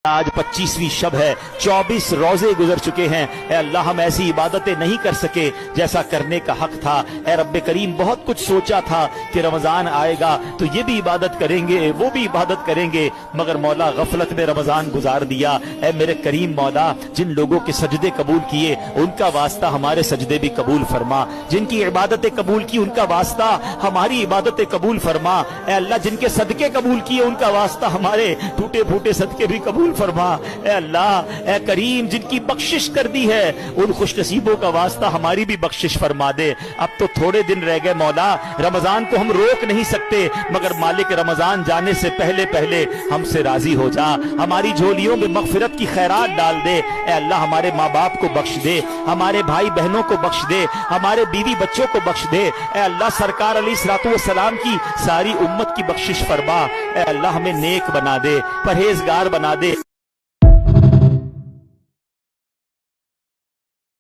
آج 25ویں شب ہے، 24 روزے گزر چکے ہیں۔ اے اللہ ہم ایسی عبادتیں نہیں کر سکے جیسا کرنے کا حق تھا۔ اے رب کریم بہت کچھ سوچا تھا کہ رمضان آئے گا تو یہ بھی عبادت کریں گے وہ بھی عبادت کریں گے، مگر مولا غفلت میں رمضان گزار دیا۔ اے میرے کریم مولا جن لوگوں کے سجدے قبول کیے ان کا واسطہ ہمارے سجدے بھی قبول فرما، جن کی عبادتیں قبول کی ان کا واسطہ ہماری عبادتیں قبول فرما۔ اے اللہ جن کے صدقے قبول کیے ان کا واسطہ ہمارے ٹوٹے پھوٹے صدقے بھی قبول فرما۔ اے اللہ اے کریم جن کی بخشش کر دی ہے ان خوش نصیبوں کا واسطہ ہماری بھی بخشش فرما دے۔ اب تو تھوڑے دن رہ گئے مولا، رمضان کو ہم روک نہیں سکتے، مگر مالک رمضان جانے سے پہلے پہلے ہم سے راضی ہو جا، ہماری جھولیوں میں مغفرت کی خیرات ڈال دے۔ اے اللہ ہمارے ماں باپ کو بخش دے، ہمارے بھائی بہنوں کو بخش دے، ہمارے بیوی بچوں کو بخش دے۔ اے اللہ سرکار علیہ الصلوۃ والسلام کی ساری امت کی بخشش فرما۔ اے اللہ ہمیں نیک بنا دے، پرہیزگار بنا دے،